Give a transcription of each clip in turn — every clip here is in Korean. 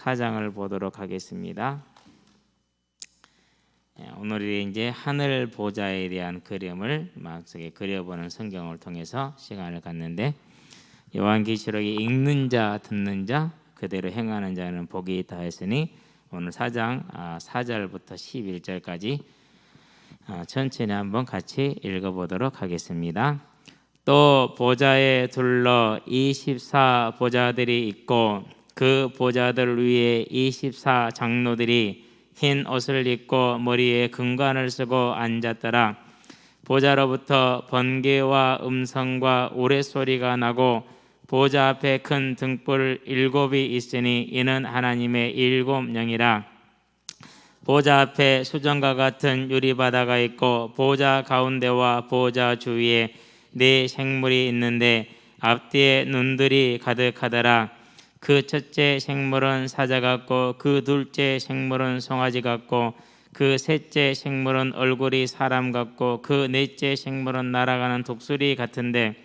4장을 보도록 하겠습니다. 오늘이 이제 하늘 보좌에 대한 그림을 마음속에 그려보는 성경을 통해서 시간을 갖는데, 요한계시록이 읽는 자 듣는 자 그대로 행하는 자는 복이 있다 했으니 오늘 4장 4절부터 11절까지 천천히 한번 같이 읽어보도록 하겠습니다. 또 보좌에 둘러 24 보좌들이 있고 그 보좌들 위에 24 장로들이 흰 옷을 입고 머리에 금관을 쓰고 앉았더라. 보좌로부터 번개와 음성과 우레소리가 나고 보좌 앞에 큰 등불 7이 있으니 이는 하나님의 7영이라. 보좌 앞에 수정과 같은 유리바다가 있고 보좌 가운데와 보좌 주위에 4 생물이 있는데 앞뒤에 눈들이 가득하더라. 그 첫째 생물은 사자 같고 그 둘째 생물은 송아지 같고 그 셋째 생물은 얼굴이 사람 같고 그 넷째 생물은 날아가는 독수리 같은데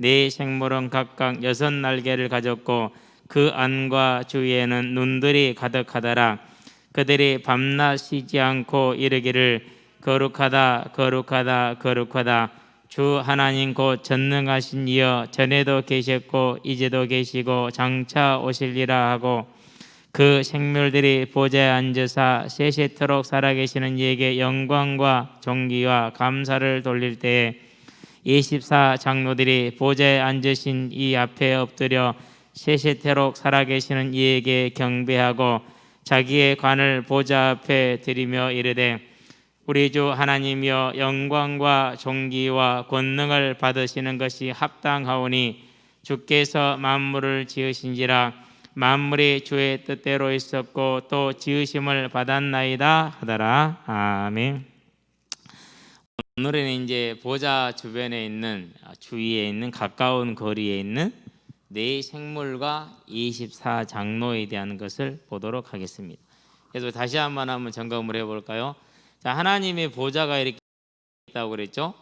4 생물은 각각 6 날개를 가졌고 그 안과 주위에는 눈들이 가득하더라. 그들이 밤낮 쉬지 않고 이르기를 거룩하다 거룩하다 거룩하다 주 하나님 곧 전능하신 이여 전에도 계셨고 이제도 계시고 장차 오실리라 하고, 그 생물들이 보좌에 앉으사 세세토록 살아계시는 이에게 영광과 존귀와 감사를 돌릴 때에 24 장로들이 보좌에 앉으신 이 앞에 엎드려 세세토록 살아계시는 이에게 경배하고 자기의 관을 보좌 앞에 드리며 이르되, 우리 주 하나님이여 영광과 존귀와 권능을 받으시는 것이 합당하오니 주께서 만물을 지으신지라. 만물이 주의 뜻대로 있었고 또 지으심을 받았나이다 하더라. 아멘. 오늘은 이제 보좌 주변에 있는 주위에 있는 가까운 거리에 있는 4 생물과 24 장로에 대한 것을 보도록 하겠습니다. 그래서 다시 한번 점검을 해볼까요? 자, 하나님의 보좌가 이렇게 있다고 그랬죠.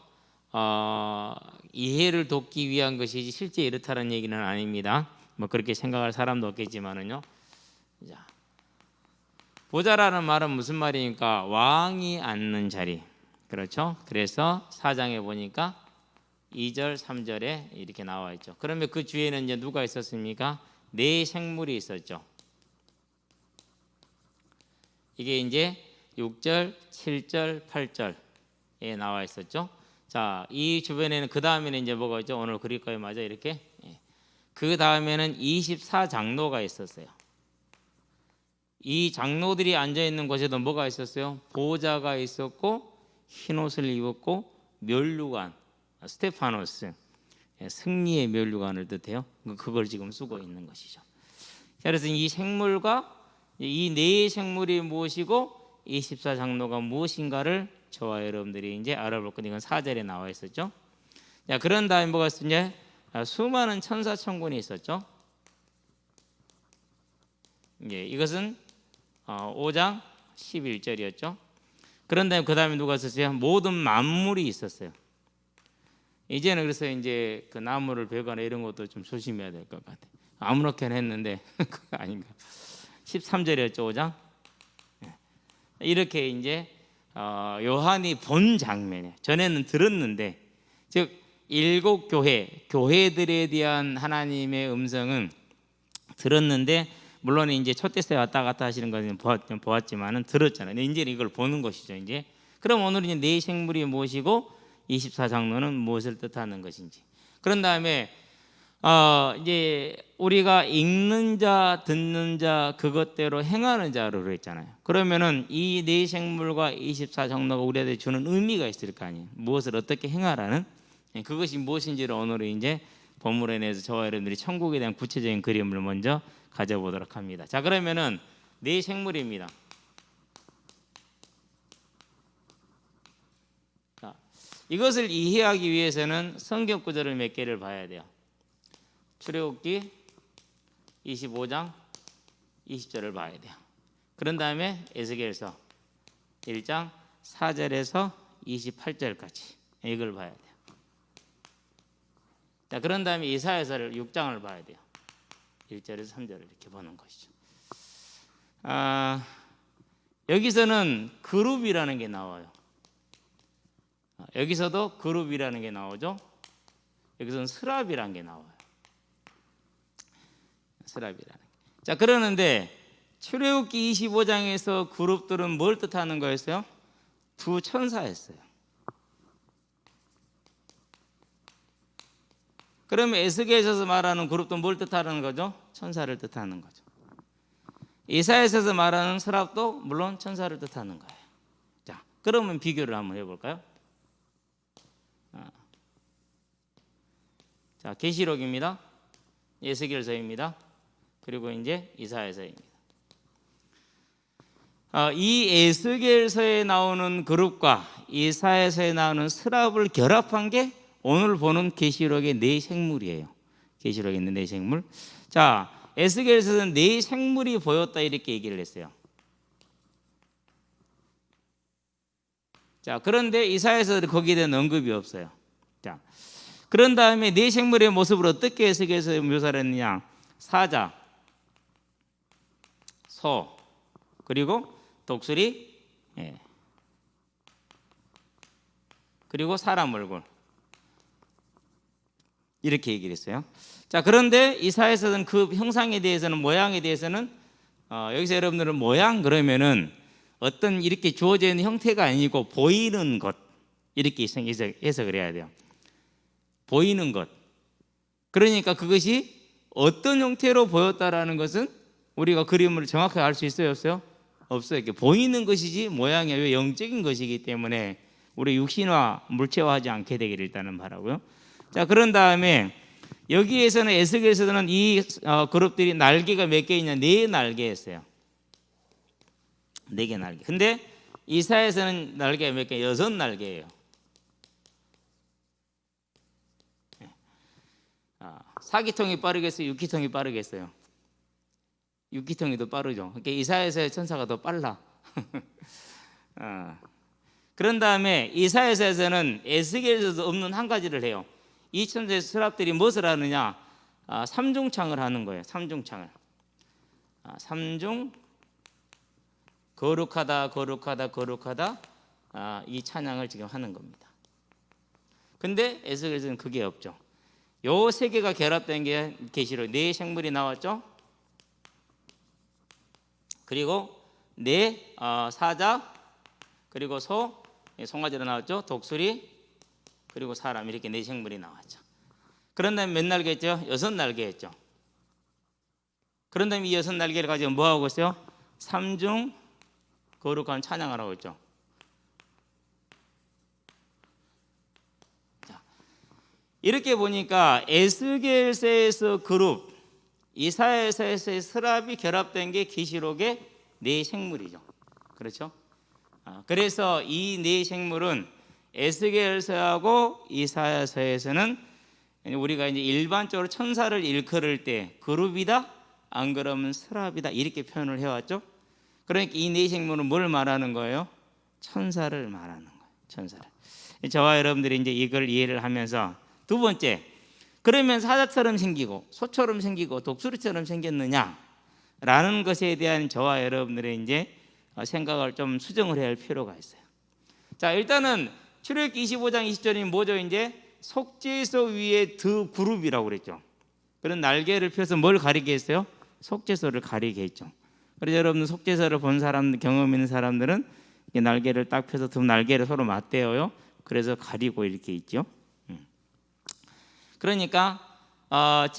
이해를 돕기 위한 것이지 실제 이렇다는 얘기는 아닙니다. 뭐 그렇게 생각할 사람도 없겠지만은요. 자, 보좌라는 말은 무슨 말이니까 왕이 앉는 자리. 그렇죠? 그래서 4장에 보니까 2절, 3절에 이렇게 나와 있죠. 그러면 그 주위에는 이제 누가 있었습니까? 4 생물이 있었죠. 이게 이제 6절, 7절, 8절에 나와 있었죠. 자, 이 주변에는 그 다음에는 이제 뭐가 있죠? 오늘 그릴 거예요, 맞아 이렇게. 그 다음에는 24 장로가 있었어요. 이 장로들이 앉아 있는 곳에도 뭐가 있었어요? 보좌가 있었고 흰 옷을 입었고 면류관, 스테파노스, 승리의 면류관을 뜻해요. 그걸 지금 쓰고 있는 것이죠. 그래서 이 생물과 이 4 생물이 무엇이고 24 장로가 무엇인가를 저와 여러분들이 이제 알아볼 건데, 이건 4절에 나와 있었죠. 자, 그런 다음에 뭐가 있었냐? 수많은 천사 천군이 있었죠. 이것은 5장 11절이었죠. 그런 다음에 그 다음에 누가 있었어요? 모든 만물이 있었어요. 이제는 그래서 이제 그 나무를 베거나 이런 것도 좀 조심해야 될 것 같아요. 아무렇게나 했는데 그거 아닌가. 13절이었죠, 5장. 이렇게 이제 요한이 본 장면이에요. 전에는 들었는데, 즉 7 교회들에 대한 하나님의 음성은 들었는데, 물론 이제 초대세 왔다 갔다 하시는 것은 보았지만은 들었잖아요. 이제 이걸 보는 것이죠. 이제 그럼 오늘은 이제 4 생물이 무엇이고 24 장로는 무엇을 뜻하는 것인지. 그런 다음에 이제 우리가 읽는 자, 듣는 자, 그것대로 행하는 자로 했잖아요. 그러면은 이 4 생물과 24 장로가 우리한테 주는 의미가 있을 거 아니에요. 무엇을 어떻게 행하라는, 그것이 무엇인지를 오늘 이제 본문에 대해서 저와 여러분들이 천국에 대한 구체적인 그림을 먼저 가져보도록 합니다. 자, 그러면은 4 생물입니다. 자, 이것을 이해하기 위해서는 성경 구절을 몇 개를 봐야 돼요. 출애굽기 25장 20절을 봐야 돼요. 그런 다음에 에스겔서 1장 4절에서 28절까지 이걸 봐야 돼요. 자, 그런 다음에 이사야서를 6장을 봐야 돼요. 1절에서 3절을 이렇게 보는 것이죠. 여기서는 그룹이라는 게 나와요. 여기서도 그룹이라는 게 나오죠. 여기서는 스랍이라는 게 나와요. 스랍이라는 게. 자, 그러는데 출애굽기 25장에서 그룹들은 뭘 뜻하는 거였어요? 두 천사였어요. 그러면 에스겔에서 말하는 그룹도 뭘 뜻하는 거죠? 천사를 뜻하는 거죠. 이사야에서 말하는 스랍도 물론 천사를 뜻하는 거예요. 자, 그러면 비교를 한번 해볼까요? 자, 계시록입니다. 에스겔서입니다. 그리고 이제 이사야서입니다. 이 에스겔서에 나오는 그룹과 이사야서에 나오는 스랍을 결합한 게 오늘 보는 계시록의 네 생물이에요. 계시록에 있는 네 생물. 자, 에스겔서는 네 생물이 보였다 이렇게 얘기를 했어요. 자, 그런데 이사야서는 거기에 대한 언급이 없어요. 자, 그런 다음에 네 생물의 모습을 어떻게 에스겔서에 묘사를 했느냐? 사자, 소, 그리고 독수리, 그리고 사람 얼굴, 이렇게 얘기를 했어요. 자, 그런데 이사야서는 그 형상에 대해서는, 모양에 대해서는 여기서 여러분들은 모양 그러면은 어떤 이렇게 주어져 있는 형태가 아니고 보이는 것, 이렇게 해석을 해야 돼요. 보이는 것. 그러니까 그것이 어떤 형태로 보였다라는 것은 우리가 그림을 정확하게 알 수 있어요, 없어요? 없어요. 이렇게 보이는 것이지 모양이 왜 영적인 것이기 때문에 우리 육신화, 물체화하지 않게 되기를 일단은 바라고요. 자, 그런 다음에 여기에서는 에스겔에서는 이 그룹들이 날개가 몇 개 있냐? 네 날개였어요. 네 개 날개. 근데 이사야에서는 날개가 몇 개? 6날개예요. 사기통이 빠르겠어요? 육기통이 빠르겠어요? 육기통이 더 빠르죠. 그러니까 이사야서의 천사가 더 빨라. 그런 다음에 이사야서에서는 에스겔에서도 없는 한 가지를 해요. 이 천사의 스랍들이 무엇을 하느냐? 삼중창을 하는 거예요. 삼중창을. 삼중 거룩하다 거룩하다 거룩하다, 이 찬양을 지금 하는 겁니다. 근데 에스겔에서는 그게 없죠. 요 세 개가 결합된 게 계시록 네 생물이 나왔죠. 그리고 네 사자, 그리고 소, 송아지로 나왔죠. 독수리, 그리고 사람, 이렇게 네 생물이 나왔죠. 그런 다음에 몇 날개였죠? 6날개였죠. 그런 다음에 이 6날개를 가지고 뭐 하고 있어요? 삼중 거룩한 찬양을 하고 있죠. 자, 이렇게 보니까 에스겔서에서 그룹, 이사야서에서의 스랍이 결합된 게 계시록의 네 생물이죠. 그렇죠? 그래서 이 네 생물은 에스겔서하고 이사야서에서는 우리가 이제 일반적으로 천사를 일컬을 때 그룹이다, 안 그러면 스랍이다, 이렇게 표현을 해왔죠. 그러니까 이 네 생물은 뭘 말하는 거예요? 천사를 말하는 거예요. 천사를. 저와 여러분들이 이제 이걸 이해를 하면서, 두 번째, 그러면 사자처럼 생기고 소처럼 생기고 독수리처럼 생겼느냐라는 것에 대한 저와 여러분들의 이제 생각을 좀 수정을 해야 할 필요가 있어요. 자, 일단은 출애굽기 25장 20절이 뭐죠? 이제 속죄소 위에 두 그룹이라고 그랬죠. 그런 날개를 펴서 뭘 가리게 했어요? 속죄소를 가리게 했죠. 그래서 여러분 속죄소를 본 사람, 경험 있는 사람들은 날개를 딱 펴서 두 날개를 서로 맞대어요. 그래서 가리고 이렇게 있죠. 그러니까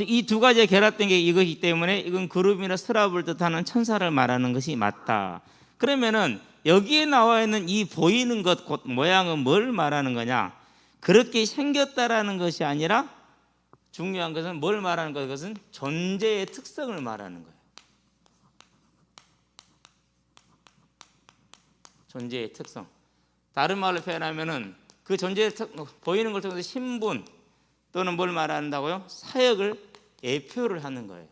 이 두 가지에 결합된 게 이것이기 때문에 이건 그룹이나 스랍을 뜻하는 천사를 말하는 것이 맞다. 그러면은 여기에 나와 있는 이 보이는 것, 곧 모양은 뭘 말하는 거냐? 그렇게 생겼다라는 것이 아니라 중요한 것은 뭘 말하는 것? 그것은 존재의 특성을 말하는 거예요. 존재의 특성. 다른 말로 표현하면은 그 존재의 보이는 걸 통해서 신분 또는 뭘 말한다고요? 사역을 예표를 하는 거예요.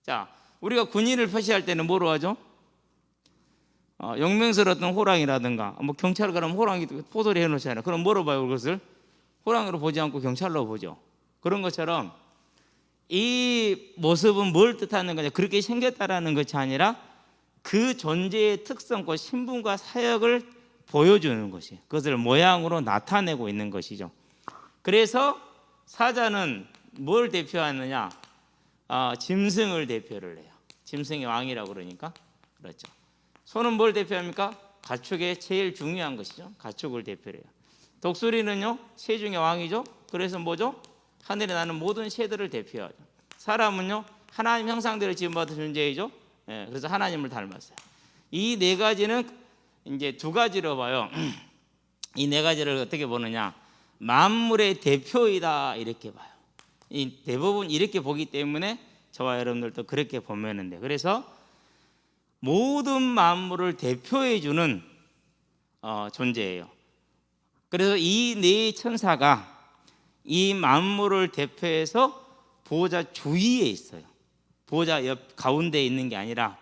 자, 우리가 군인을 표시할 때는 뭐로 하죠? 용맹스러운 어떤 호랑이라든가, 뭐 경찰 그러면 호랑이 포도리 해놓잖아요. 그럼 뭐로 봐요? 그것을 호랑이로 보지 않고 경찰로 보죠. 그런 것처럼 이 모습은 뭘 뜻하는 거냐? 그렇게 생겼다라는 것이 아니라 그 존재의 특성과 신분과 사역을 보여주는 것이에요. 그것을 모양으로 나타내고 있는 것이죠. 그래서 사자는 뭘 대표하느냐? 짐승을 대표를 해요. 짐승의 왕이라고 그러니까. 그렇죠. 소는 뭘 대표합니까? 가축의 제일 중요한 것이죠. 가축을 대표해요. 독수리는요, 새 중의 왕이죠. 그래서 뭐죠? 하늘에 나는 모든 새들을 대표하죠. 사람은요, 하나님 형상대로 지음받은 존재이죠. 예, 그래서 하나님을 닮았어요. 이 네 가지는 이제 두 가지로 봐요. 이 네 가지를 어떻게 보느냐? 만물의 대표이다 이렇게 봐요. 이 대부분 이렇게 보기 때문에 저와 여러분들도 그렇게 보면 돼. 그래서 모든 만물을 대표해 주는 존재예요. 그래서 이 네 천사가 이 만물을 대표해서 보호자 주위에 있어요. 보호자 옆 가운데에 있는 게 아니라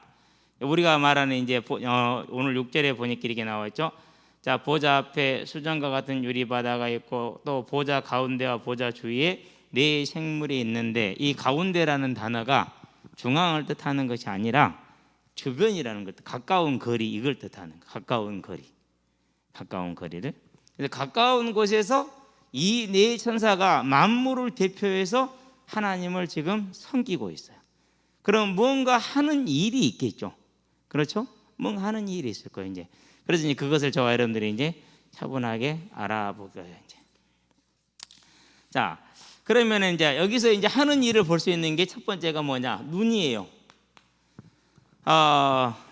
우리가 말하는 이제 오늘 6절에 보니까 이렇게 나와 있죠. 자, 보좌 앞에 수정과 같은 유리바다가 있고 또 보좌 가운데와 보좌 주위에 네 생물이 있는데, 이 가운데라는 단어가 중앙을 뜻하는 것이 아니라 주변이라는 것, 가까운 거리, 이걸 뜻하는 거. 가까운 거리, 가까운 거리를. 그래서 가까운 곳에서 이 네 천사가 만물을 대표해서 하나님을 지금 섬기고 있어요. 그럼 뭔가 하는 일이 있겠죠. 그렇죠? 뭔가 하는 일이 있을 거예요. 이제 그래서 이제 그것을 저와 여러분들이 이제 차분하게 알아볼 거예요. 이제. 자, 그러면 이제 여기서 이제 하는 일을 볼 수 있는 게 첫 번째가 뭐냐? 눈이에요.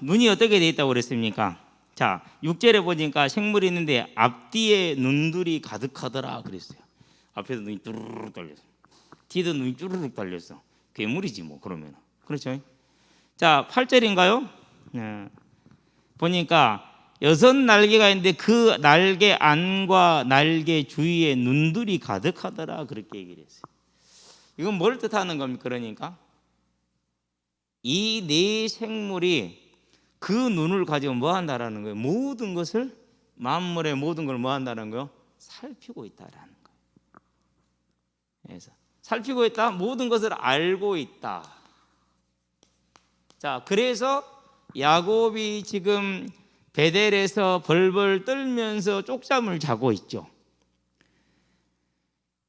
눈이 어떻게 돼 있다고 그랬습니까? 자, 6절에 보니까 생물이 있는데 앞뒤에 눈들이 가득하더라 그랬어요. 앞에도 눈이 뚜루룩 달렸어. 뒤도 눈이 뚜루룩 달렸어. 괴물이지 뭐 그러면. 그렇죠? 자, 8절인가요? 네. 보니까 6날개가 있는데 그 날개 안과 날개 주위에 눈들이 가득하더라 그렇게 얘기를 했어요. 이건 뭘 뜻하는 겁니까? 그러니까 이 네 생물이 그 눈을 가지고 뭐 한다라는 거예요? 모든 것을, 만물의 모든 걸 뭐 한다는 거예요? 살피고 있다라는 거예요. 그래서 살피고 있다, 모든 것을 알고 있다. 자, 그래서 야곱이 지금 베델에서 벌벌 떨면서 쪽잠을 자고 있죠.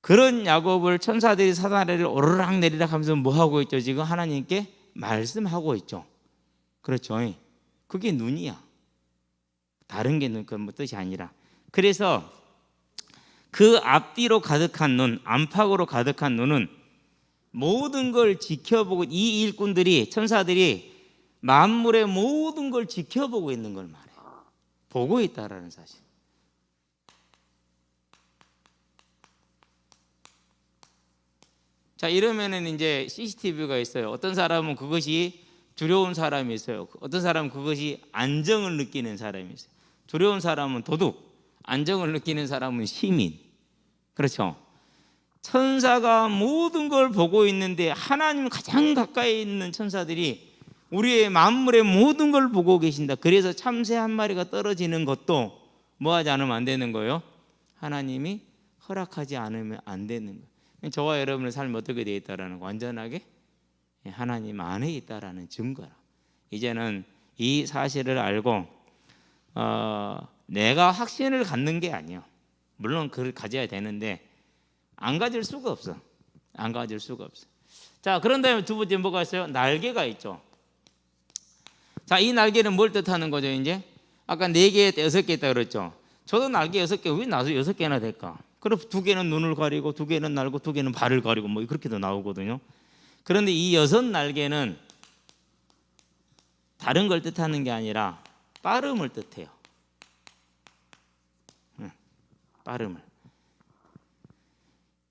그런 야곱을 천사들이 사다리를 오르락 내리락 하면서 뭐 하고 있죠? 지금 하나님께 말씀하고 있죠. 그렇죠. 그게 눈이야. 다른 게 그 뜻이 아니라. 그래서 그 앞뒤로 가득한 눈, 안팎으로 가득한 눈은 모든 걸 지켜보고, 이 일꾼들이, 천사들이 만물의 모든 걸 지켜보고 있는 걸 말해요. 보고 있다라는 사실. 자, 이러면은 이제 CCTV가 있어요. 어떤 사람은 그것이 두려운 사람이 있어요. 어떤 사람은 그것이 안정을 느끼는 사람이 있어요. 두려운 사람은 도둑, 안정을 느끼는 사람은 시민. 그렇죠? 천사가 모든 걸 보고 있는데, 하나님 가장 가까이 있는 천사들이 우리의 만물의 모든 걸 보고 계신다. 그래서 참새 한 마리가 떨어지는 것도 뭐 하지 않으면 안 되는 거예요? 하나님이 허락하지 않으면 안 되는 거예요. 저와 여러분의 삶이 어떻게 되어 있다라는 거, 완전하게 하나님 안에 있다라는 증거라. 이제는 이 사실을 알고 내가 확신을 갖는 게 아니에요. 물론 그걸 가져야 되는데 안 가질 수가 없어. 안 가질 수가 없어. 자, 그런 다음에 두 번째 뭐가 있어요? 날개가 있죠. 자, 이 날개는 뭘 뜻하는 거죠? 이제 아까 4개, 6개 있다 그랬죠. 저도 날개 6개, 왜 나도 6개나 될까? 그럼 2개는 눈을 가리고, 2개는 날고, 2개는 발을 가리고, 뭐 그렇게도 나오거든요. 그런데 이 6날개는 다른 걸 뜻하는 게 아니라 빠름을 뜻해요. 빠름을.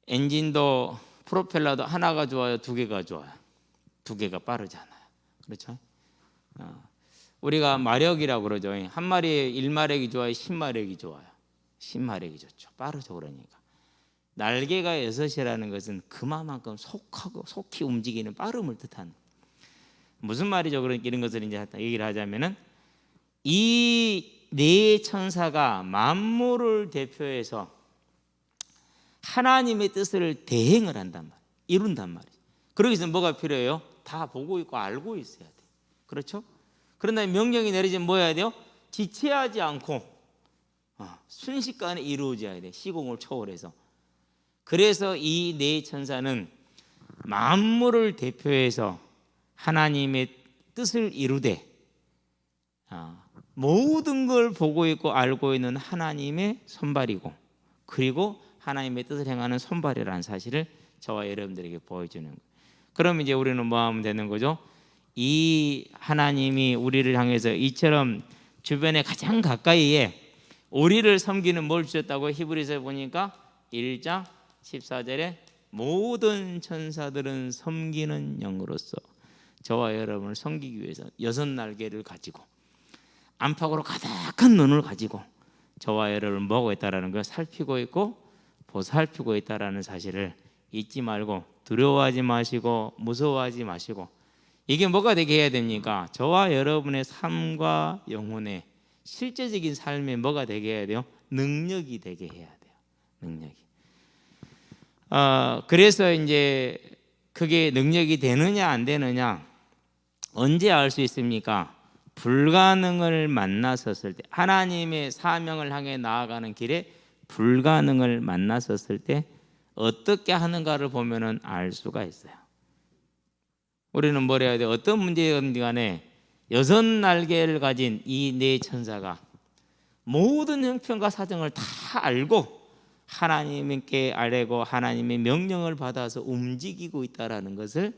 엔진도 프로펠러도 하나가 좋아요, 2개가 좋아요? 2개가 빠르잖아요. 그렇죠? 우리가 마력이라고 그러죠. 한 마리에 1마력이 좋아요, 10마력이 좋아요? 10마력이 좋죠. 빠르죠. 그러니까 날개가 6이라는 것은 그만큼 속히 움직이는 빠름을 뜻하는. 무슨 말이죠? 그러니까 이런 것을 이제 얘기를 하자면은 이 네 천사가 만물을 대표해서 하나님의 뜻을 대행을 한단 말이에요. 이룬단 말이에요. 그러기 위해서 뭐가 필요해요? 다 보고 있고 알고 있어야 돼. 그렇죠? 그러나 명령이 내려지면 뭐 해야 돼요? 지체하지 않고 순식간에 이루어져야 돼. 시공을 초월해서. 그래서 이 네 천사는 만물을 대표해서 하나님의 뜻을 이루되 모든 걸 보고 있고 알고 있는 하나님의 손발이고, 그리고 하나님의 뜻을 행하는 손발이라는 사실을 저와 여러분들에게 보여주는 거예요. 그럼 이제 우리는 뭐 하면 되는 거죠? 이 하나님이 우리를 향해서 이처럼 주변에 가장 가까이에 우리를 섬기는 뭘 주셨다고 히브리서에 보니까 1장 14절에 모든 천사들은 섬기는 영으로서 저와 여러분을 섬기기 위해서 6날개를 가지고 안팎으로 가득한 눈을 가지고 저와 여러분을 뭐하고 있다라는 걸 살피고 있고 보살피고 있다라는 사실을 잊지 말고, 두려워하지 마시고 무서워하지 마시고, 이게 뭐가 되게 해야 됩니까? 저와 여러분의 삶과 영혼의 실제적인 삶에 뭐가 되게 해야 돼요? 능력이 되게 해야 돼요. 능력이. 그래서 이제 그게 능력이 되느냐 안 되느냐 언제 알 수 있습니까? 불가능을 만났었을 때, 하나님의 사명을 향해 나아가는 길에 불가능을 만났었을 때 어떻게 하는가를 보면은 알 수가 있어요. 우리는 뭘 해야 돼요? 어떤 문제든 간에 6날개를 가진 이 네 천사가 모든 형편과 사정을 다 알고 하나님께 아뢰고 하나님의 명령을 받아서 움직이고 있다라는 것을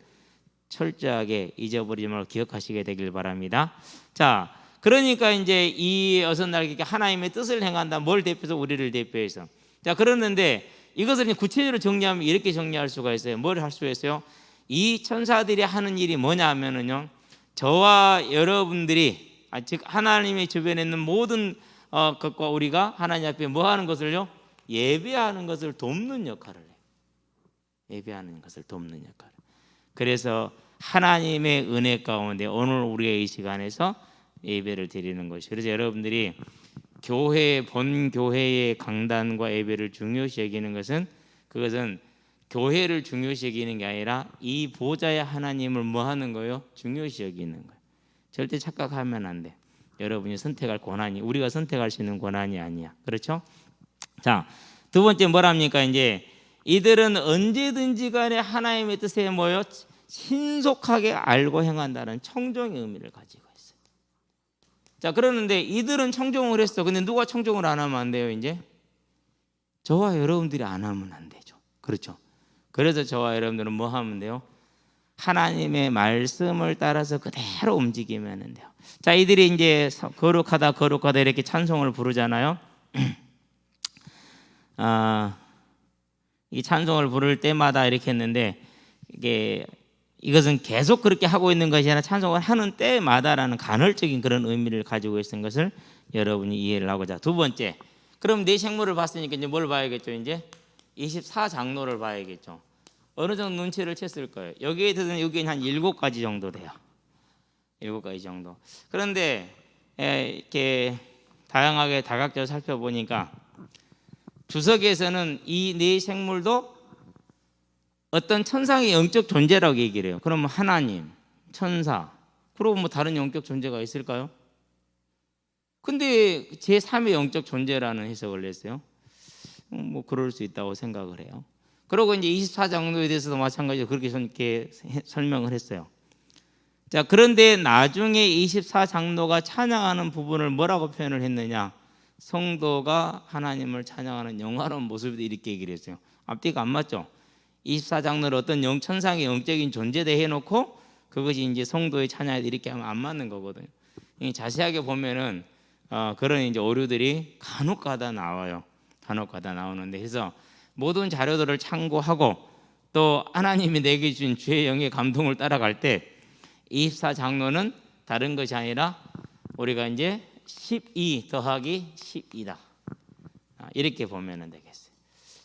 철저하게 잊어버리지 말고 기억하시게 되길 바랍니다. 자, 그러니까 이제 이 6날개가 하나님의 뜻을 행한다. 뭘 대표해서? 우리를 대표해서. 자, 그러는데 이것을 구체적으로 정리하면 이렇게 정리할 수가 있어요. 뭘 할 수가 있어요? 이 천사들이 하는 일이 뭐냐 하면은요, 저와 여러분들이 즉 하나님의 주변에 있는 모든 것과 우리가 하나님 앞에 뭐 하는 것을요? 예배하는 것을 돕는 역할을 해요. 예배하는 것을 돕는 역할을. 그래서 하나님의 은혜 가운데 오늘 우리가 이 시간에서 예배를 드리는 것이, 그래서 여러분들이 교회, 본 교회의 강단과 예배를 중요시 여기는 것은, 그것은 교회를 중요시 여기는 게 아니라 이 보좌의 하나님을 뭐 하는 거예요? 중요시 여기는 거예요. 절대 착각하면 안 돼. 여러분이 선택할 권한이, 우리가 선택할 수 있는 권한이 아니야. 그렇죠? 자, 두 번째 뭐랍니까? 이제 이들은 언제든지 간에 하나님의 뜻에 모여 신속하게 알고 행한다는 청종의 의미를 가지고 있어요. 자, 그러는데 이들은 청종을 했어. 근데 누가 청종을 안 하면 안 돼요? 이제 저와 여러분들이 안 하면 안 되죠. 그렇죠? 그래서 저와 여러분들은 뭐 하면 돼요? 하나님의 말씀을 따라서 그대로 움직이면 돼요. 자, 이들이 이제 거룩하다 거룩하다 이렇게 찬송을 부르잖아요. 이 찬송을 부를 때마다 이렇게 했는데, 이것은 계속 그렇게 하고 있는 것이 아니라 찬송을 하는 때마다라는 간헐적인 그런 의미를 가지고 있는 것을 여러분이 이해를 하고자. 두 번째, 그럼 네 생물을 봤으니까 이제 뭘 봐야겠죠? 이제 24장로를 봐야겠죠. 어느 정도 눈치를 챘을 거예요. 여기에 들은 여기는 한 7가지 정도 돼요. 7가지 정도. 그런데 이렇게 다양하게 다각적으로 살펴보니까 주석에서는 이 네 생물도 어떤 천상의 영적 존재라고 얘기를 해요. 그러면 하나님, 천사, 그리고 뭐 다른 영적 존재가 있을까요? 근데 제3의 영적 존재라는 해석을 했어요. 뭐 그럴 수 있다고 생각을 해요. 그리고 이제 24장로에 대해서도 마찬가지로 그렇게 설명을 했어요. 자, 그런데 나중에 24장로가 찬양하는 부분을 뭐라고 표현을 했느냐? 성도가 하나님을 찬양하는 영화로운 모습을 이렇게 얘기를 했어요. 앞뒤가 안 맞죠? 24장로를 어떤 천상의 영적인 존재대 해놓고 그것이 이제 성도의 찬양에 이렇게 하면 안 맞는 거거든요. 자세하게 보면은 그런 이제 오류들이 간혹가다 나와요. 간혹가다 나오는데, 그래서 모든 자료들을 참고하고 또 하나님이 내게 주신 주의 영의 감동을 따라갈 때 24장로는 다른 것이 아니라 우리가 이제 12 더하기 12다. 이렇게 보면 되겠어요.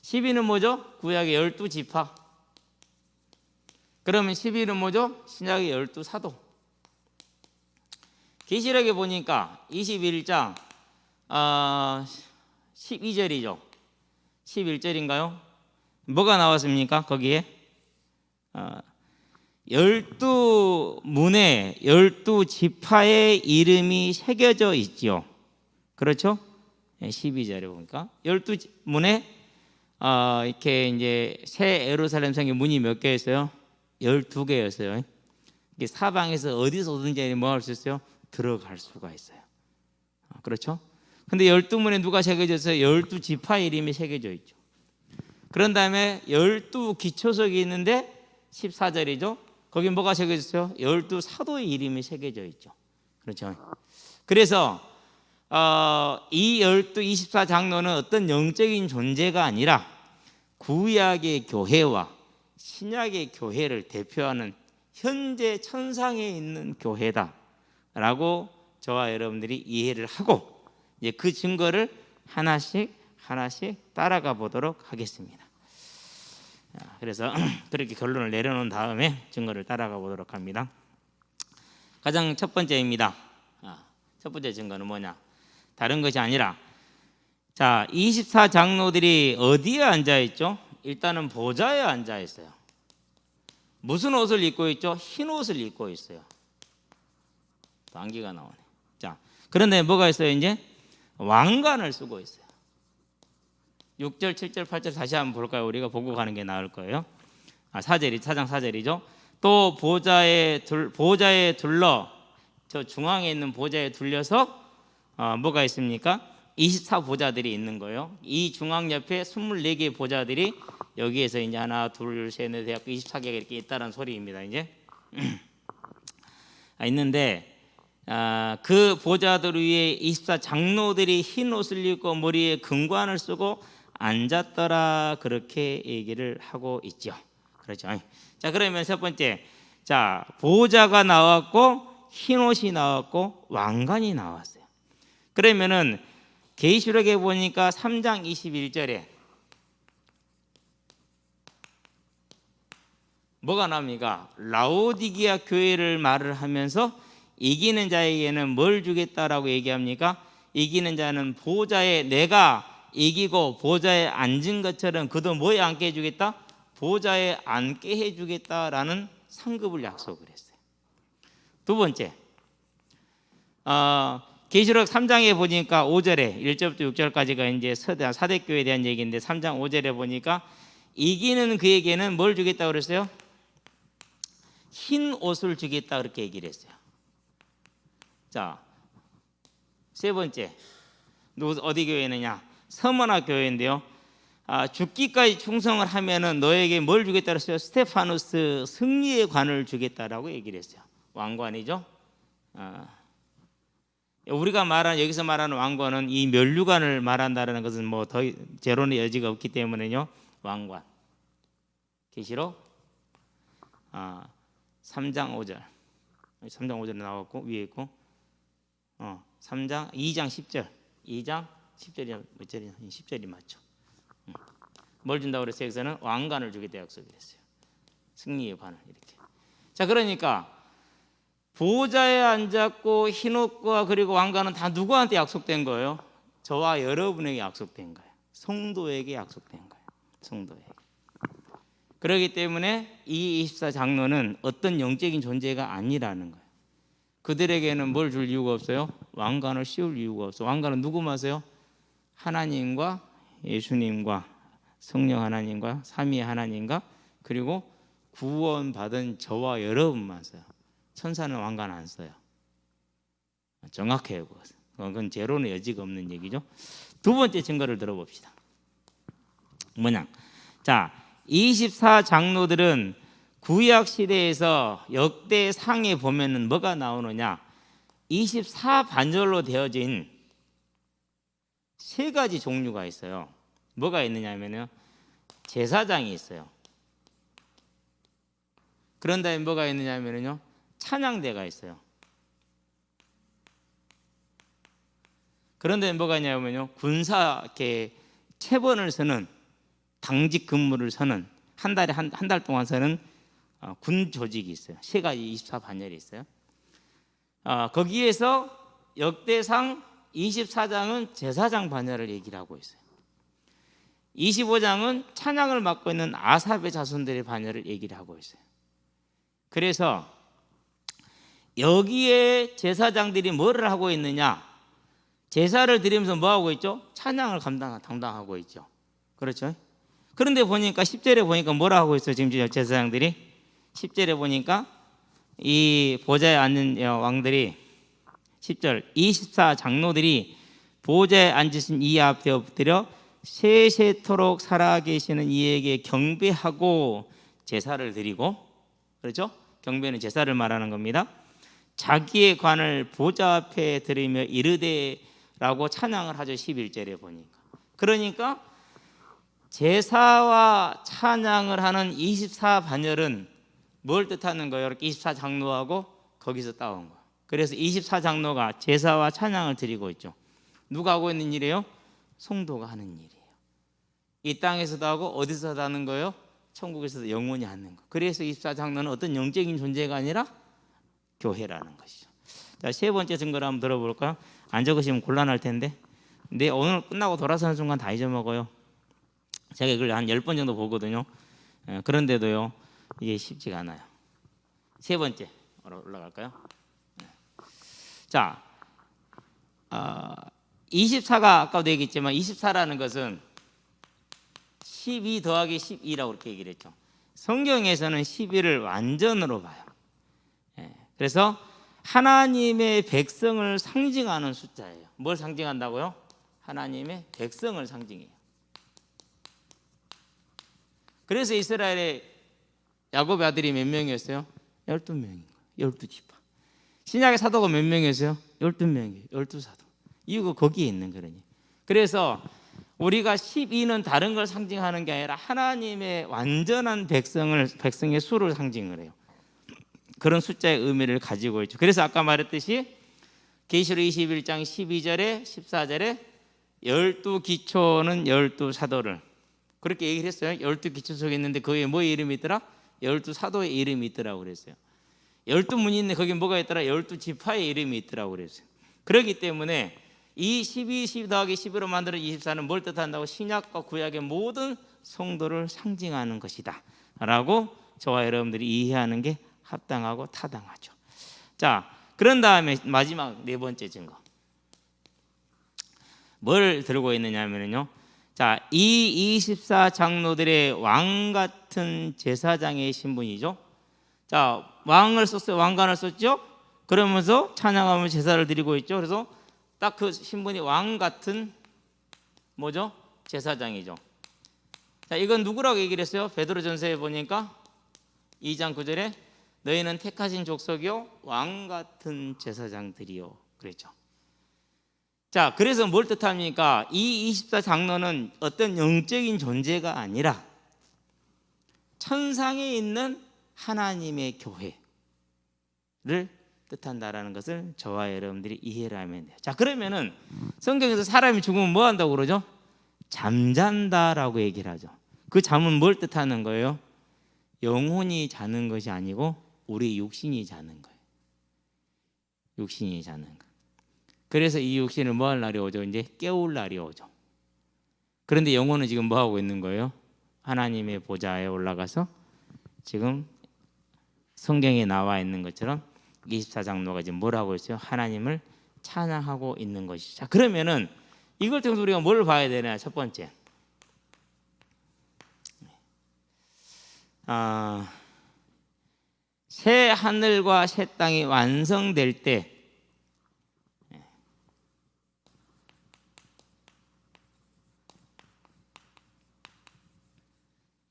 12는 뭐죠? 구약의 12지파. 그러면 12는 뭐죠? 신약의 12사도. 계시록에 보니까 21장 12절이죠. 11절인가요? 뭐가 나왔습니까? 거기에 12문에 12지파의 이름이 새겨져 있지요. 그렇죠? 12절에 보니까 12문에 이렇게 이제 새 예루살렘 성의 문이 몇 개였어요? 12개였어요. 이게 사방에서 어디서든지 뭐 할 수 있어요? 들어갈 수가 있어요. 그렇죠? 근데 12문에 누가 새겨졌어요? 12지파 이름이 새겨져 있죠. 그런 다음에 12기초석이 있는데 14절이죠. 거기 뭐가 새겨졌어요? 12사도의 이름이 새겨져 있죠. 그렇죠? 그래서 이 24장로는 어떤 영적인 존재가 아니라 구약의 교회와 신약의 교회를 대표하는 현재 천상에 있는 교회다라고 저와 여러분들이 이해를 하고 이제 그 증거를 하나씩 따라가 보도록 하겠습니다. 그래서 그렇게 결론을 내려놓은 다음에 증거를 따라가 보도록 합니다. 가장 첫 번째입니다. 첫 번째 증거는 뭐냐? 다른 것이 아니라, 자, 24장로들이 어디에 앉아 있죠? 일단은 보좌에 앉아 있어요. 무슨 옷을 입고 있죠? 흰 옷을 입고 있어요. 또 안개가 나오네. 자, 그런데 뭐가 있어요? 이제 왕관을 쓰고 있어요. 6절, 7절, 8절 다시 한번 볼까요? 우리가 보고 가는 게 나을 거예요. 4장 4절이죠. 또 보좌에 둘러, 저 중앙에 있는 보좌에 둘려서 뭐가 있습니까? 24보좌들이 있는 거예요. 이 중앙 옆에 24개의 보좌들이 여기에서 이제 하나, 둘, 셋, 넷, 24개가 이렇게 있다는 소리입니다. 이제 있는데 그 보좌들 위에 24장로들이 흰 옷을 입고 머리에 금관을 쓰고 앉았더라, 그렇게 얘기를 하고 있죠. 그렇죠. 자, 그러면 첫 번째, 자, 보좌가 나왔고 흰 옷이 나왔고 왕관이 나왔어요. 그러면은 계시록에 보니까 3장 21절에 뭐가 나옵니까? 라오디게아 교회를 말을 하면서 이기는 자에게는 뭘 주겠다라고 얘기합니까? 이기는 자는 보좌에, 내가 이기고 보좌에 앉은 것처럼 그도 뭐에 앉게 해주겠다? 보좌에 앉게 해주겠다라는 상급을 약속을 했어요. 두 번째, 계시록 3장에 보니까 5절에 1절부터 6절까지가 이제 사대교회에 대한 얘기인데 3장 5절에 보니까 이기는 그에게는 뭘 주겠다고 그랬어요? 흰 옷을 주겠다, 그렇게 얘기를 했어요. 자, 세 번째, 어디 교회느냐? 서머나 교회인데요. 죽기까지 충성을 하면은 너에게 뭘 주겠다 그랬어요? 스테파누스 승리의 관을 주겠다라고 얘기를 했어요. 왕관이죠. 우리가 여기서 말하는 왕관은 이 면류관을 말한다는 것은 뭐 더 제론의 여지가 없기 때문에요. 왕관. 계시록 3장 5절. 3장 5절에 나왔고 위에 있고 2장 10절. 2장 10절이 몇 절이냐? 10절이 맞죠. 뭘 준다고 그랬어요? 여기서는 왕관을 주겠다 약속을 했어요. 승리의 관을 이렇게. 자, 그러니까 보좌에 앉았고 흰옷과 그리고 왕관은 다 누구한테 약속된 거예요? 저와 여러분에게 약속된 거예요. 성도에게 약속된 거예요. 성도에게. 그렇기 때문에 이 24장로는 어떤 영적인 존재가 아니라는 거예요. 그들에게는 뭘 줄 이유가 없어요? 왕관을 씌울 이유가 없어요. 왕관은 누구만 써요? 하나님과 예수님과 성령 하나님과 삼위 하나님과 그리고 구원받은 저와 여러분만 써요. 천사는 왕관 안 써요. 정확해요. 그건 제로는 여지가 없는 얘기죠. 두 번째 증거를 들어봅시다. 뭐냐? 자, 24장로들은 구약 시대에서 역대상에 보면은 뭐가 나오느냐? 24반절로 되어진 세 가지 종류가 있어요. 뭐가 있느냐면요, 제사장이 있어요. 그런 다음에 뭐가 있느냐면요, 찬양대가 있어요. 그런 다음에 뭐가 있냐면요, 군사 이렇게 체번을 서는, 당직 근무를 서는, 한 달에 한 달 동안 서는 군 조직이 있어요. 세 가지 24반열이 있어요. 거기에서 역대상 24장은 제사장 반열을 얘기를 하고 있어요. 25장은 찬양을 맡고 있는 아삽의 자손들의 반열을 얘기를 하고 있어요. 그래서 여기에 제사장들이 뭐를 하고 있느냐? 제사를 드리면서 뭐 하고 있죠? 찬양을 담당하고 있죠. 그렇죠? 그런데 보니까 10절에 보니까 뭐라 하고 있어요? 지금 제사장들이 10절에 보니까 이 보좌에 앉는 왕들이 10절 24 장로들이 보좌에 앉으신 이 앞에 엎드려 세세토록 살아계시는 이에게 경배하고 제사를 드리고, 그렇죠? 경배는 제사를 말하는 겁니다. 자기의 관을 보좌 앞에 들이며 이르되라고 찬양을 하죠. 11절에 보니까. 그러니까 제사와 찬양을 하는 24반열은 뭘 뜻하는 거예요? 이렇게 24장로하고 거기서 따온 거예요. 그래서 24장로가 제사와 찬양을 드리고 있죠. 누가 하고 있는 일이에요? 성도가 하는 일이에요. 이 땅에서도 하고 어디서도 하는 거예요? 천국에서도 영원히 하는 거. 그래서 24장로는 어떤 영적인 존재가 아니라 교회라는 것이죠. 자, 세 번째 증거를 한번 들어볼까요? 안 적으시면 곤란할 텐데. 근데 오늘 끝나고 돌아서는 순간 다 잊어먹어요. 제가 이걸 한 10번 정도 보거든요. 그런데도요, 이게 쉽지가 않아요. 세 번째 올라갈까요? 자, 24가 아까도 얘기했지만 24라는 것은 12 더하기 12라고 그렇게 얘기를 했죠. 성경에서는 12를 완전으로 봐요. 그래서 하나님의 백성을 상징하는 숫자예요. 뭘 상징한다고요? 하나님의 백성을 상징해요. 그래서 이스라엘의 야곱의 아들이 몇 명이었어요? 12명인 거예요. 12지파. 신약의 사도가 몇 명이었어요? 12명이에요. 12사도. 이유가 거기에 있는 거라니. 그래서 우리가 12는 다른 걸 상징하는 게 아니라 하나님의 완전한 백성의 수를 상징을 해요. 그런 숫자의 의미를 가지고 있죠. 그래서 아까 말했듯이 계시록 21장 12절에 14절에 12기초는 12사도를 그렇게 얘기를 했어요. 12기초 속에 있는데 거기에 뭐의 이름이 있더라? 12사도의 이름이 있더라고 그랬어요. 12문이 있는데 거기에 뭐가 있더라? 12지파의 이름이 있더라고 그랬어요. 그렇기 때문에 이 12 더하기 12로 만드는 24는 뭘 뜻한다고? 신약과 구약의 모든 성도를 상징하는 것이다 라고 저와 여러분들이 이해하는 게 합당하고 타당하죠. 자, 그런 다음에 마지막 네 번째 증거 뭘 들고 있느냐면요, 자, 이 24 장로들의 왕 같은 제사장의 신분이죠. 자, 왕을 썼어요. 왕관을 썼죠. 그러면서 찬양하며 제사를 드리고 있죠. 그래서 딱 그 신분이 왕 같은 뭐죠? 제사장이죠. 자, 이건 누구라고 얘기를 했어요? 베드로전서에 보니까 2장 9절에 너희는 택하신 족속이요 왕 같은 제사장들이요 그랬죠. 자, 그래서 뭘 뜻합니까? 이 24 장로는 어떤 영적인 존재가 아니라 천상에 있는 하나님의 교회를 뜻한다라는 것을 저와 여러분들이 이해를 하면 돼요. 자, 그러면은 성경에서 사람이 죽으면 뭐 한다고 그러죠? 잠잔다라고 얘기를 하죠. 그 잠은 뭘 뜻하는 거예요? 영혼이 자는 것이 아니고 우리 육신이 자는 거예요. 육신이 자는 거. 그래서 이 육신을 뭐 할 날이 오죠? 이제 깨울 날이 오죠. 그런데 영혼은 지금 뭐 하고 있는 거예요? 하나님의 보좌에 올라가서 지금 성경에 나와 있는 것처럼 24장로가 지금 뭘 하고 있어요? 하나님을 찬양하고 있는 것이죠. 자, 그러면은 이걸 통해서 우리가 뭘 봐야 되냐? 첫 번째, 새 하늘과 새 땅이 완성될 때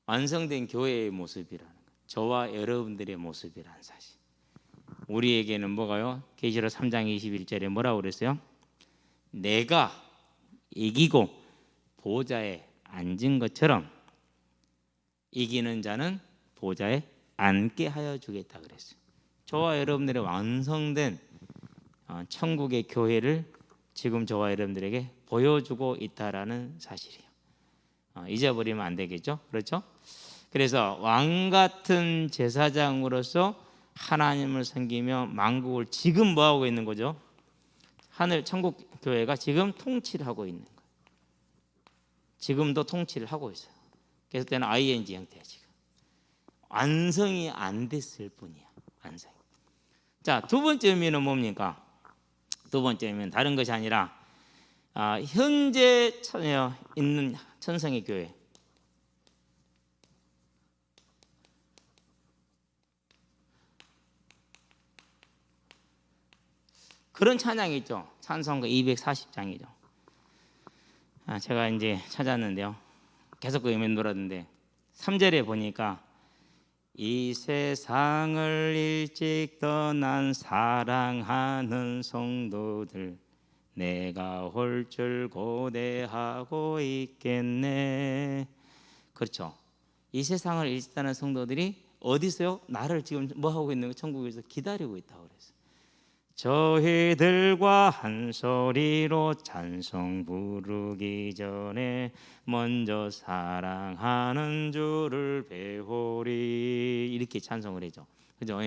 완성된 교회의 모습이라는 것, 저와 여러분들의 모습이라는 사실. 우리에게는 뭐가요? 계시록 3장 21절에 뭐라고 그랬어요? 내가 이기고 보좌에 앉은 것처럼 이기는 자는 보좌에 앉게 하여 주겠다 그랬어요. 저와 여러분들의 완성된 천국의 교회를 지금 저와 여러분들에게 보여주고 있다라는 사실이에요. 잊어버리면 안 되겠죠? 그렇죠? 그래서 왕 같은 제사장으로서 하나님을 섬기며 만국을 지금 뭐 하고 있는 거죠? 하늘 천국 교회가 지금 통치를 하고 있는 거예요. 지금도 통치를 하고 있어요. 그래서 때는 ing 형태야. 지금 완성이 안 됐을 뿐이야. 완성. 자, 두 번째 의미는 뭡니까? 두 번째 의미는 다른 것이 아니라 현재 있는 천성의 교회, 그런 찬양이 있죠. 찬송가 240장이죠. 제가 이제 찾았는데요. 계속 그 의미 놀았는데 3절에 보니까 이 세상을 일찍 떠난 사랑하는 성도들 내가 올 줄 고대하고 있겠네. 그렇죠. 이 세상을 일찍 떠난 성도들이 어디서요? 나를 지금 뭐 하고 있는 거? 천국에서 기다리고 있다고 그랬어요. 저희들과 한 소리로 찬송 부르기 전에 먼저 사랑하는 주를 배우리, 이렇게 찬송을 해죠. 그죠?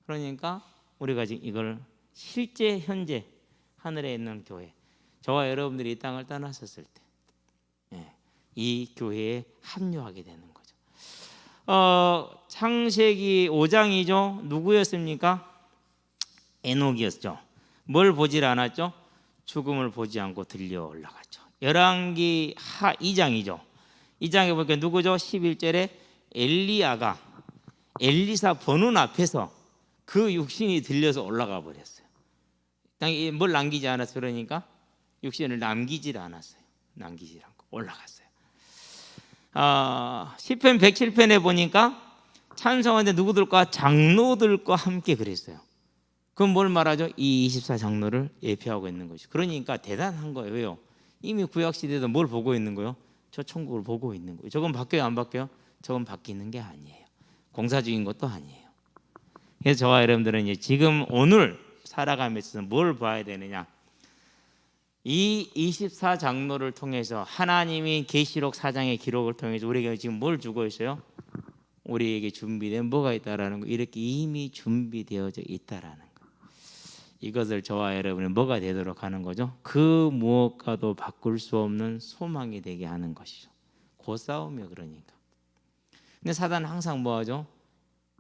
그러니까 우리가 지금 이걸 실제 현재 하늘에 있는 교회, 저와 여러분들이 이 땅을 떠났었을 때 이 교회에 합류하게 되는 거죠. 창세기 5장이죠. 누구였습니까? 에녹이었죠. 뭘 보질 않았죠? 죽음을 보지 않고 들려 올라갔죠. 열왕기 하 2장이죠. 2장에 보니까 누구죠? 11절에 엘리야가 엘리사 보는 앞에서 그 육신이 들려서 올라가 버렸어요. 뭘 남기지 않았어요. 그러니까 육신을 남기질 않았어요. 남기질 않고 올라갔어요. 시편 107편에 보니까 찬송하는데 누구들과? 장로들과 함께 그랬어요. 그럼 뭘 말하죠? 이 24장로를 예표하고 있는 것이죠. 그러니까 대단한 거예요. 왜요? 이미 구약시대도 뭘 보고 있는 거예요? 저 천국을 보고 있는 거예요. 저건 바뀌어요? 안 바뀌어요? 저건 바뀌는 게 아니에요. 공사 중인 것도 아니에요. 그래서 저와 여러분들은 이제 지금 오늘 살아가면서 뭘 봐야 되느냐? 이 24장로를 통해서 하나님이 계시록 4장의 기록을 통해서 우리에게 지금 뭘 주고 있어요? 우리에게 준비된 뭐가 있다라는 거, 이렇게 이미 준비되어져 있다라는 거. 이것을 저와 여러분이 뭐가 되도록 하는 거죠? 그 무엇과도 바꿀 수 없는 소망이 되게 하는 것이죠. 그 싸움이요. 그러니까. 근데 사단은 항상 뭐하죠?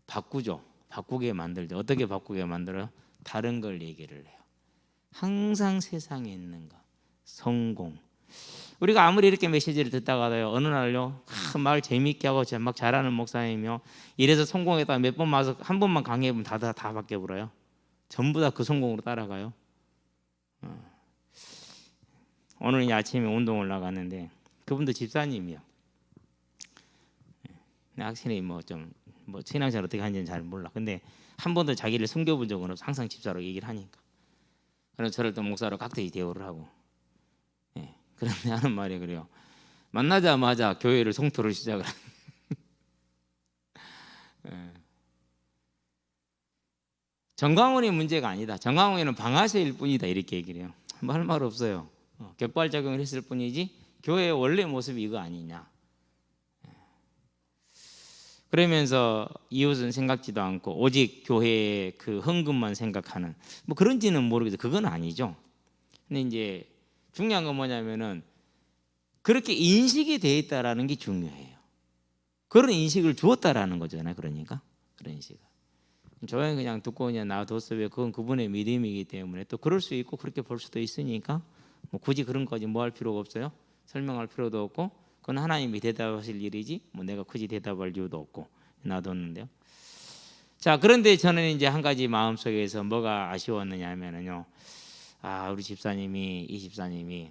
바꾸죠. 바꾸게 만들죠. 어떻게 바꾸게 만들어요? 다른 걸 얘기를 해요. 항상 세상에 있는 거, 성공. 우리가 아무리 이렇게 메시지를 듣다가도요, 어느 날요, 말 재미있게 하고 막 잘하는 목사님이요, 이래서 성공했다 몇 번 와서 한 번만 강의해보면 다 바뀌어버려요. 전부 다 그 성공으로 따라가요. 오늘 아침에 운동을 나갔는데 그분도 집사님이요. 확실히 신앙생활 어떻게 하는지는 잘 몰라. 근데 한 번도 자기를 숨겨본 적은 없어. 항상 집사로 얘기를 하니까. 그래서 저를 또 목사로 깍두기 대우를 하고. 그런데 하는 말이 그래요. 만나자마자 교회를 송토를 시작을 정광훈이 문제가 아니다. 정광훈이는 방아쇠일 뿐이다. 이렇게 얘기를 해요. 뭐 할 말 없어요. 격발작용을 했을 뿐이지 교회의 원래 모습이 이거 아니냐. 그러면서 이웃은 생각지도 않고 오직 교회의 그 헌금만 생각하는, 뭐 그런지는 모르겠어요. 그건 아니죠. 근데 이제 중요한 건 뭐냐면은 그렇게 인식이 돼 있다라는 게 중요해요. 그런 인식을 주었다라는 거잖아요. 그러니까 그런 인식을 저희는 그냥 듣고 그냥 놔뒀어요. 그건 그분의 믿음이기 때문에 또 그럴 수 있고 그렇게 볼 수도 있으니까 뭐 굳이 그런 거지 뭐 할 필요가 없어요. 설명할 필요도 없고 그건 하나님이 대답하실 일이지 뭐 내가 굳이 대답할 이유도 없고 놔뒀는데요. 자, 그런데 저는 이제 한 가지 마음속에서 뭐가 아쉬웠느냐 하면은요, 우리 이 집사님이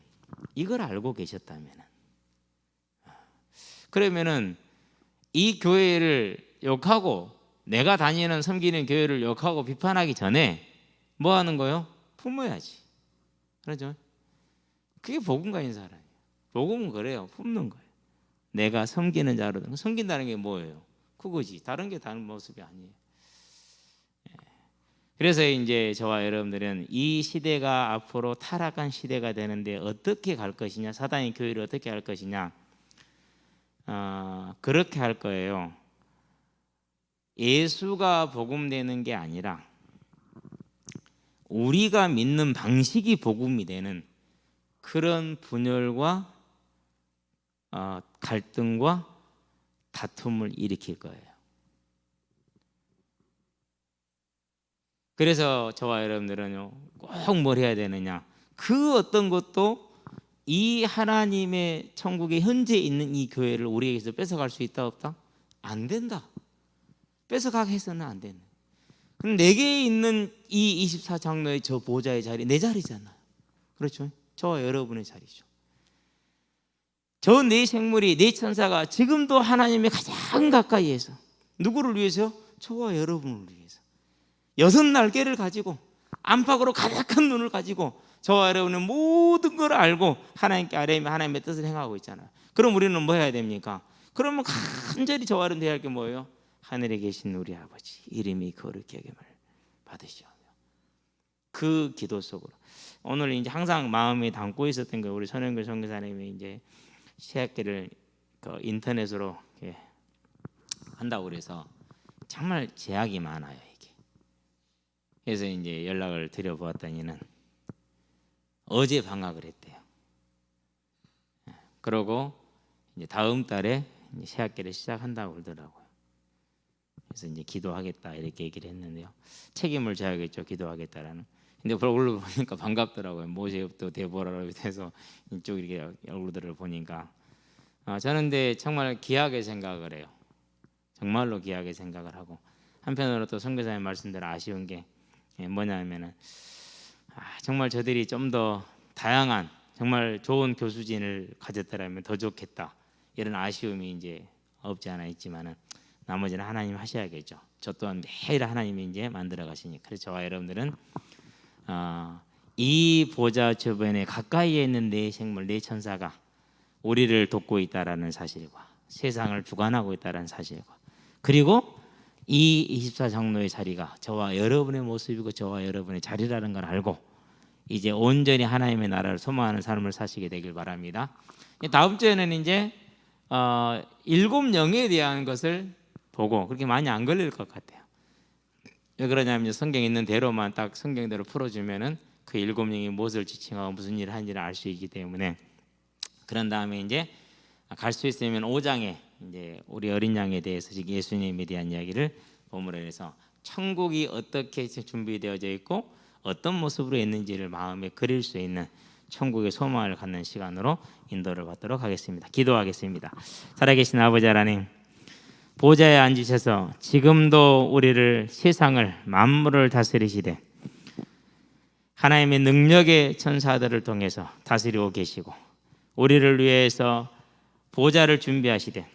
이걸 알고 계셨다면은, 그러면은 이 교회를 욕하고 내가 다니는 섬기는 교회를 욕하고 비판하기 전에 뭐 하는 거예요? 품어야지. 그렇죠? 그게 복음가인 사람이에요. 복음은 그래요. 품는 거예요. 내가 섬기는 자로. 섬긴다는 게 뭐예요? 그거지. 다른 게 다른 모습이 아니에요. 그래서 이제 저와 여러분들은 이 시대가 앞으로 타락한 시대가 되는데 어떻게 갈 것이냐, 사단이 교회를 어떻게 할 것이냐, 그렇게 할 거예요. 예수가 복음되는 게 아니라 우리가 믿는 방식이 복음이 되는 그런 분열과 갈등과 다툼을 일으킬 거예요. 그래서 저와 여러분들은요 꼭 뭘 해야 되느냐, 그 어떤 것도 이 하나님의 천국에 현재 있는 이 교회를 우리에게서 뺏어갈 수 있다 없다? 안 된다. 뺏어가게 해서는 안 된다. 그럼 내게 있는 이 24장로의 저 보좌의 자리 내 자리잖아요. 그렇죠? 저와 여러분의 자리죠. 저 네 생물이, 네 천사가 지금도 하나님의 가장 가까이에서 누구를 위해서? 저와 여러분을 위해서 6날개를 가지고 안팎으로 가득한 눈을 가지고 저와 여러분은 모든 걸 알고 하나님께 아뢰며 하나님의 뜻을 행하고 있잖아요. 그럼 우리는 뭐 해야 됩니까? 그러면 간절히 저와 여러분 해야 할 게 뭐예요? 하늘에 계신 우리 아버지 이름이 거룩히 여김을 받으시오며, 그 기도 속으로 오늘 이제 항상 마음에 담고 있었던 거, 우리 선영교 선교사님이 이제 새학기를 그 인터넷으로 한다고 그래서 정말 제약이 많아요 이게. 그래서 이제 연락을 드려보았더니는 어제 방학을 했대요. 그러고 이제 다음 달에 이제 새학기를 시작한다고 그러더라고요. 그래서 이제 기도하겠다 이렇게 얘기를 했는데요. 책임을 져야겠죠, 기도하겠다라는. 근데 얼굴을 보니까 반갑더라고요. 모세부터 데보라로 해서 이쪽 이렇게 얼굴들을 보니까 저는 근데 정말 귀하게 생각을 해요. 정말로 귀하게 생각을 하고, 한편으로 또 선교사님 말씀대로 아쉬운 게 뭐냐면은 정말 저들이 좀 더 다양한 정말 좋은 교수진을 가졌더라면 더 좋겠다, 이런 아쉬움이 이제 없지 않아 있지만은 나머지는 하나님 하셔야겠죠. 저 또한 매일 하나님이 이제 만들어 가시니까. 그래서 저와 여러분들은 이 보좌 주변에 가까이에 있는 네 생물, 네 천사가 우리를 돕고 있다라는 사실과 세상을 주관하고 있다라는 사실과, 그리고 이 24장로의 자리가 저와 여러분의 모습이고 저와 여러분의 자리라는 걸 알고 이제 온전히 하나님의 나라를 소망하는 삶을 사시게 되길 바랍니다. 다음 주에는 이제 7영에 대한 것을 보고, 그렇게 많이 안 걸릴 것 같아요. 왜 그러냐면 성경에 있는 대로만 딱 성경대로 풀어주면은 그 7영이 무엇을 지칭하고 무슨 일을 하는지를 알 수 있기 때문에, 그런 다음에 이제 갈 수 있으면 5장에 이제 우리 어린 양에 대해서 예수님에 대한 이야기를 본문으로 해서 천국이 어떻게 준비되어져 있고 어떤 모습으로 있는지를 마음에 그릴 수 있는 천국의 소망을 갖는 시간으로 인도를 받도록 하겠습니다. 기도하겠습니다. 살아계신 아버지 하나님, 보좌에 앉으셔서 지금도 우리를, 세상을, 만물을 다스리시되 하나님의 능력의 천사들을 통해서 다스리고 계시고 우리를 위해서 보좌를 준비하시되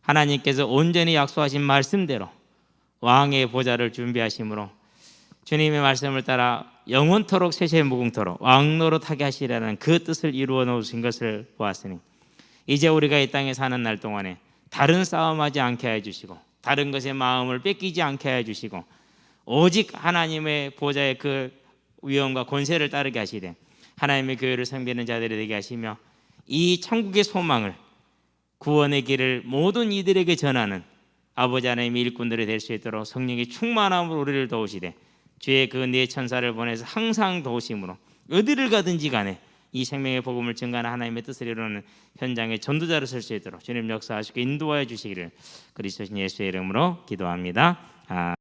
하나님께서 온전히 약속하신 말씀대로 왕의 보좌를 준비하심으로 주님의 말씀을 따라 영원토록 세세무궁토록 왕노릇하게 하시라는 그 뜻을 이루어 놓으신 것을 보았으니 이제 우리가 이 땅에 사는 날 동안에 다른 싸움하지 않게 해주시고 다른 것에 마음을 뺏기지 않게 해주시고 오직 하나님의 보좌의 그 위엄과 권세를 따르게 하시되 하나님의 교회를 섬기는 자들이 되게 하시며 이 천국의 소망을, 구원의 길을 모든 이들에게 전하는 아버지 하나님의 일꾼들이 될 수 있도록 성령의 충만함으로 우리를 도우시되 주의 그 네 천사를 보내서 항상 도우심으로 어디를 가든지 간에 이 생명의 복음을 증가하는 하나님의 뜻을 이루는 현장의 전도자로 설 수 있도록 주님 역사하시고 인도하여 주시기를 그리스도 예수의 이름으로 기도합니다.